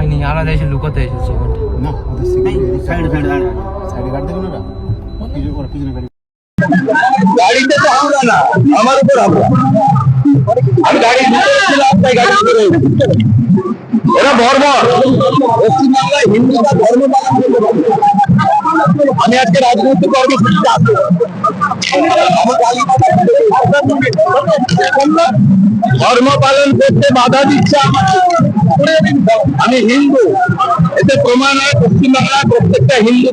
হয়নি, আলাদা এসে লুকোতে এসেছে ওখানটা। গাড়িতে তো আমরা না, আমার উপর আমরা, আমি গাড়ির ভিতরে ছিলাম, তাই গাড়ি ভিতরে এরা বর্বর। পশ্চিমবাংলায় হিন্দুরা ধর্ম পালন করতে পারে। আমি আজকে রাজনৈতিক কর্মসূচিতে আসবো, ধর্ম পালন করতে বাধা দিচ্ছে আমাকে। আমি হিন্দু, এতে প্রমাণ হয় পশ্চিমবাংলায় প্রত্যেকটা হিন্দু